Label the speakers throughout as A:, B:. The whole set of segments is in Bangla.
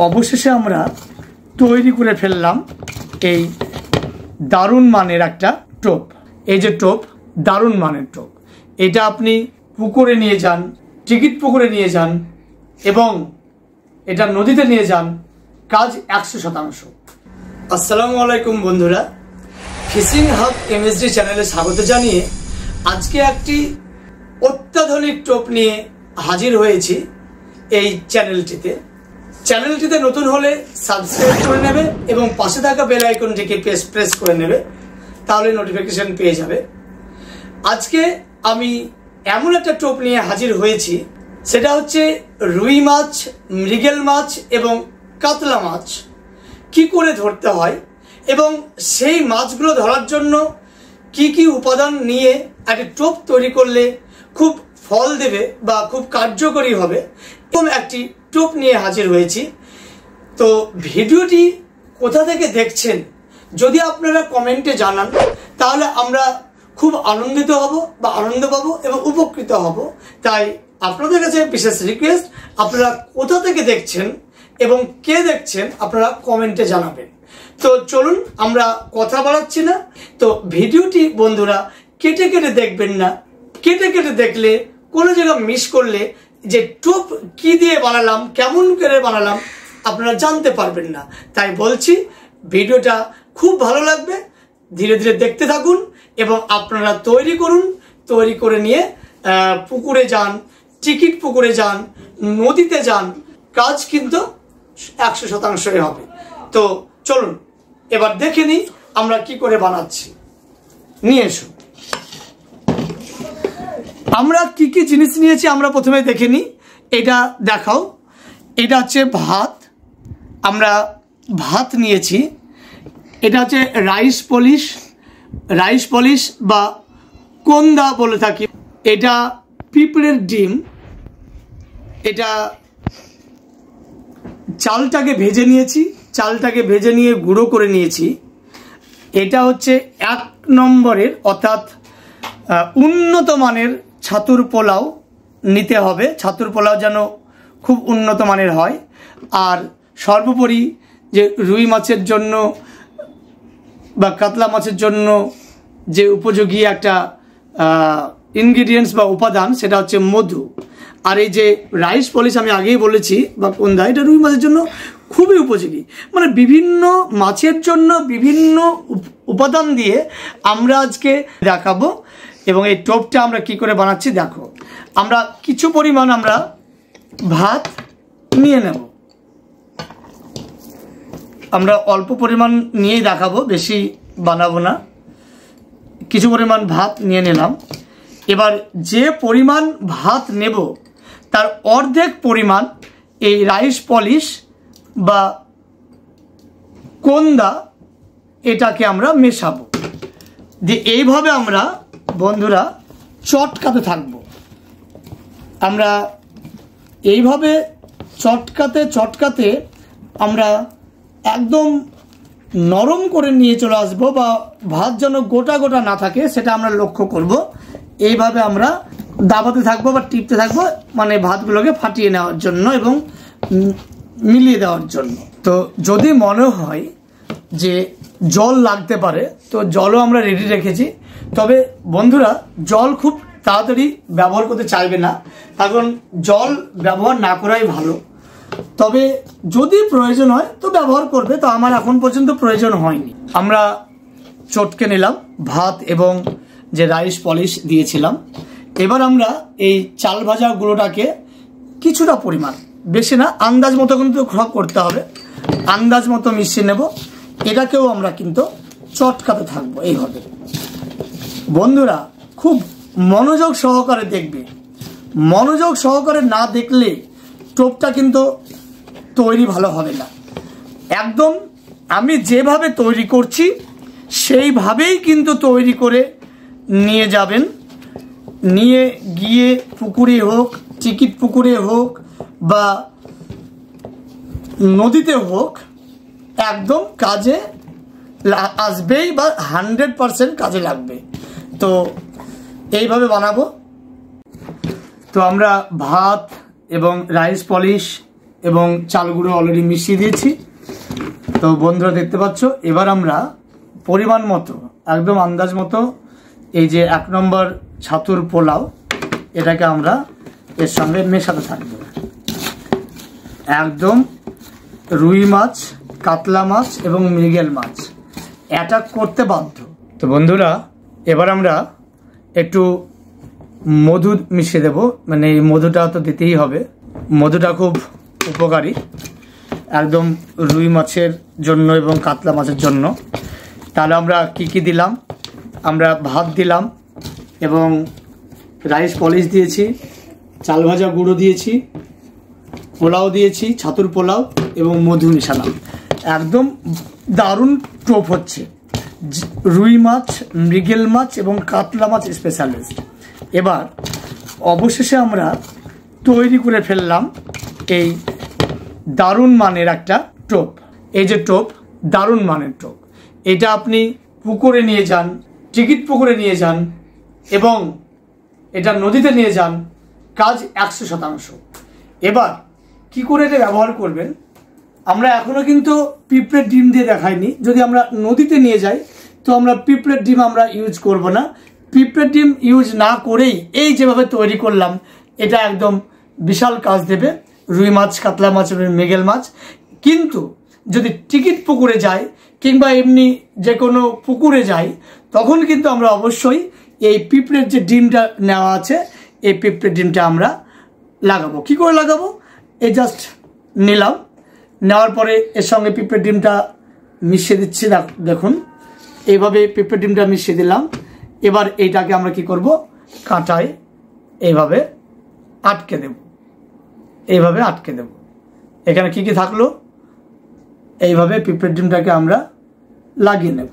A: অবশেষে আমরা তৈরি করে ফেললাম এই দারুণ মানের একটা টোপ। এই যে টোপ, দারুণ মানের টোপ। এটা আপনি পুকুরে নিয়ে যান, টিকিট পুকুরে নিয়ে যান এবং এটা নদীতে নিয়ে যান, কাজ 100%। আসসালামু আলাইকুম বন্ধুরা, ফিশিং হাব এমএসডি চ্যানেলে স্বাগত জানিয়ে আজকে একটি অত্যাধুনিক টোপ নিয়ে হাজির হয়েছি এই চ্যানেলটিতে নতুন হলে সাবস্ক্রাইব করে নেবে এবং পাশে থাকা বেল আইকনটিকে প্রেস করে নেবে, তাহলে নোটিফিকেশন পেয়ে যাবে। আজকে আমি এমন একটা টোপ নিয়ে হাজির হয়েছি, সেটা হচ্ছে রুই মাছ, মৃগেল মাছ এবং কাতলা মাছ কি করে ধরতে হয় এবং সেই মাছগুলো ধরার জন্য কি কি উপাদান নিয়ে একটা টোপ তৈরি করলে খুব ফল দেবে বা খুব কার্যকরী হবে, এরকম একটি টোপ নিয়ে হাজির হয়েছি। তো ভিডিওটি কোথা থেকে দেখছেন যদি আপনারা কমেন্টে জানান, তাহলে আমরা খুব আনন্দিত হব বা আনন্দ পাবো এবং উপকৃত হব। তাই আপনাদের কাছে বিশেষ রিকোয়েস্ট, আপনারা কোথা থেকে দেখছেন এবং কে দেখছেন আপনারা কমেন্টে জানাবেন। তো চলুন, আমরা কথা বাড়াচ্ছি না। তো ভিডিওটি বন্ধুরা কেটে কেটে দেখবেন না। কেটে কেটে দেখলে কোনো জায়গা মিস করলে যে টোপ কি দিয়ে বানালাম, কেমন করে বানালাম, আপনারা জানতে পারবেন না। তাই বলছি, ভিডিওটা খুব ভালো লাগবে, ধীরে ধীরে দেখতে থাকুন এবং আপনারা তৈরি করুন। তৈরি করে নিয়ে পুকুরে যান, টিকিট পুকুরে যান, নদীতে যান, কাজ কিন্তু 100%ই হবে। তো চলুন এবার দেখে নিই আমরা কি করে বানাচ্ছি। নিয়ে এসো। আমরা কি কি জিনিস নিয়েছি আমরা প্রথমে দেখে নিই। এটা দেখাও। এটা হচ্ছে ভাত, আমরা ভাত নিয়েছি। এটা হচ্ছে রাইস পলিশ বা কোন্দা বলে থাকি। এটা পিঁপড়ের ডিম। এটা চালটাকে ভেজে নিয়েছি, চালটাকে ভেজে নিয়ে গুঁড়ো করে নিয়েছি। এটা হচ্ছে 1 নম্বরের অর্থাৎ উন্নত মানের ছাতুর পোলাও নিতে হবে। ছাতুর পোলাও যেন খুব উন্নত মানের হয়। আর সর্বোপরি যে রুই মাছের জন্য বা কাতলা মাছের জন্য যে উপযোগী একটা ইনগ্রিডিয়েন্টস বা উপাদান, সেটা হচ্ছে মধু। আর এই যে রাইস পলিশ আমি আগেই বলেছি বা কোন্দা, এটা রুই মাছের জন্য খুবই উপযোগী। মানে বিভিন্ন মাছের জন্য বিভিন্ন উপাদান দিয়ে আমরা আজকে দেখাবো। এবং এই টোপটা আমরা কি করে বানাচ্ছি দেখো। আমরা কিছু পরিমাণ আমরা ভাত নিয়ে নেব। আমরা অল্প পরিমাণ নিয়েই দেখাবো, বেশি বানাবো না। কিছু পরিমাণ ভাত নিয়ে নিলাম। এবার যে পরিমাণ ভাত নেব তার অর্ধেক পরিমাণ এই রাইস পলিশ বা কোন্দা, এটাকে আমরা মেশাবো। যে এইভাবে আমরা বন্ধুরা চটকাতে থাকবো। আমরা এইভাবে চটকাতে আমরা একদম নরম করে নিয়ে চলে আসবো, বা ভাত যেন গোটা গোটা না থাকে সেটা আমরা লক্ষ্য করব। এইভাবে আমরা দাবাতে থাকবো বা টিপতে থাকবো, মানে ভাতগুলোকে ফাটিয়ে নেওয়ার জন্য এবং মিলিয়ে দেওয়ার জন্য। তো যদি মনে হয় যে জল লাগতে পারে, তো জলও আমরা রেডি রেখেছি। তবে বন্ধুরা জল খুব তাড়াতাড়ি ব্যবহার করতে চাইবে না, কারণ জল ব্যবহার না করাই ভালো। তবে যদি প্রয়োজন হয় তো ব্যবহার করবে। তো আমার এখন পর্যন্ত প্রয়োজন হয়নি। আমরা চটকে নিলাম ভাত এবং যে রাইস পলিশ দিয়েছিলাম। এবার আমরা এই চাল ভাজা গুঁড়োটাকে কিছুটা পরিমাণ, বেশি না, আন্দাজ মতো কিন্তু সব করতে হবে, আন্দাজ মতো মিশিয়ে নেব। এটাকেও আমরা কিন্তু চটকাতে থাকবো এইভাবে। বন্ধুরা খুব মনোযোগ সহকারে দেখবে। মনোযোগ সহকারে না দেখলে টোপটা কিন্তু তৈরি ভালো হবে না। একদম আমি যেভাবে তৈরি করছি সেইভাবেই কিন্তু তৈরি করে নিয়ে যাবেন। নিয়ে গিয়ে পুকুরে হোক, টিকিট পুকুরে হোক বা নদীতে হোক, একদম কাজে আসবেই বা 100% কাজে লাগবে। তো এইভাবে বানাবো। তো আমরা ভাত এবং রাইস পলিশ এবং চাল গুঁড়ো অলরেডি মিশিয়ে দিয়েছি। তো বন্ধুরা দেখতে পাচ্ছ, এবার আমরা পরিমাণ মতো একদম আন্দাজ মতো এই যে 1 নম্বর ছাতুর পোলাও এটাকে আমরা এর সঙ্গে মেশাতে থাকবো। একদম রুই মাছ, কাতলা মাছ এবং মৃগেল মাছ অ্যাটাক করতে বাধ্য। তো বন্ধুরা এবার আমরা একটু মধু মিশিয়ে দেব, মানে এই মধুটা তো দিতেই হবে, মধুটা খুব উপকারী একদম রুই মাছের জন্য এবং কাতলা মাছের জন্য। তাহলে আমরা কি দিলাম, আমরা ভাত দিলাম এবং রাইস পলিশ দিয়েছি, চাল ভাজা গুঁড়ো দিয়েছি, পোলাও দিয়েছি, ছাতুর পোলাও এবং মধু মিশালাম। একদম দারুণ টোপ হচ্ছে। রুই মাছ, মৃগেল মাছ এবং কাতলা মাছ স্পেশালিস্ট। এবার অবশেষে আমরা তৈরি করে ফেললাম এই দারুণ মানের একটা টোপ। এই যে টোপ, দারুণ মানের টোপ। এটা আপনি পুকুরে নিয়ে যান, টিকিট পুকুরে নিয়ে যান এবং এটা নদীতে নিয়ে যান, কাজ 100%। এবার কি করে এটা ব্যবহার করবেন, আমরা এখনো কিন্তু পিঁপড়ের ডিম দিয়ে দেখাইনি। যদি আমরা নদীতে নিয়ে যাই তো আমরা পিঁপড়ের ডিম আমরা ইউজ করব না। পিঁপড়ের ডিম ইউজ না করেই এই যেভাবে তৈরি করলাম এটা একদম বিশাল কাজ দেবে রুই মাছ, কাতলা মাছ এবং মৃগেল মাছ। কিন্তু যদি টিকিট পুকুরে যাই কিংবা এমনি যে কোনো পুকুরে যাই তখন কিন্তু আমরা অবশ্যই এই পিঁপড়ের যে ডিমটা নেওয়া আছে এই পিঁপড়ের ডিমটা আমরা লাগাবো। কি করে লাগাবো, এই জাস্ট নিলাম, নেওয়ার পরে এর সঙ্গে পিঁপড়ের ডিমটা মিশিয়ে দিচ্ছি। দেখুন এইভাবে পিঁপড়ের ডিমটা মিশিয়ে দিলাম। এবার এইটাকে আমরা কি করব, কাঁটায় এইভাবে আটকে দেব, এইভাবে আটকে দেব। এখানে কি কি থাকলো, এইভাবে পিঁপড়ের ডিমটাকে আমরা লাগিয়ে নেব।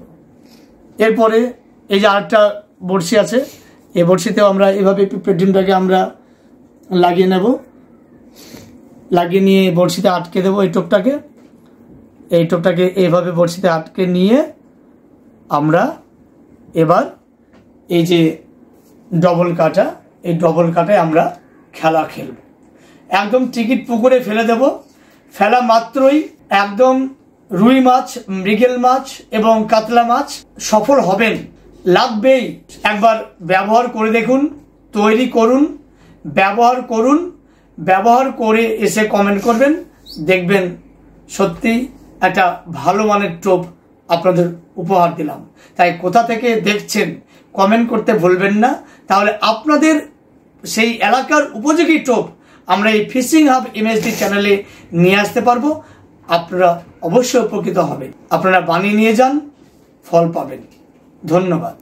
A: এরপরে এই যে আরেকটা বড়শি আছে, এই বড়শিতেও আমরা এইভাবে পিঁপড়ের ডিমটাকে আমরা লাগিয়ে নেব। লাগিয়ে নিয়ে বড়শিতে আটকে দেবো এই টোপটাকে এইভাবে বড়শিতে আটকে নিয়ে আমরা এবার এই যে ডবল কাটা, এই ডবল কাটায় আমরা খেলা খেলব। একদম টিকিট পুকুরে ফেলে দেব। ফেলা মাত্রই একদম রুই মাছ, মৃগেল মাছ এবং কাতলা মাছ সফল হবেন, লাগবেই। একবার ব্যবহার করে দেখুন, তৈরি করুন, ব্যবহার করে এসে কমেন্ট করবেন, দেখবেন সত্যি একটা ভালো মানের টোপ আপনাদের উপহার দিলাম। তাই কোথা থেকে দেখছেন কমেন্ট করতে ভুলবেন না, তাহলে আপনাদের সেই এলাকার উপযোগী টোপ আমরা এই ফিশিং হাব এমএসডি চ্যানেলে নিয়ে আসতে পারবো। আপনারা অবশ্যই উপকৃত হবেন। আপনারা বানিয়ে নিয়ে যান, ফল পাবেন। ধন্যবাদ।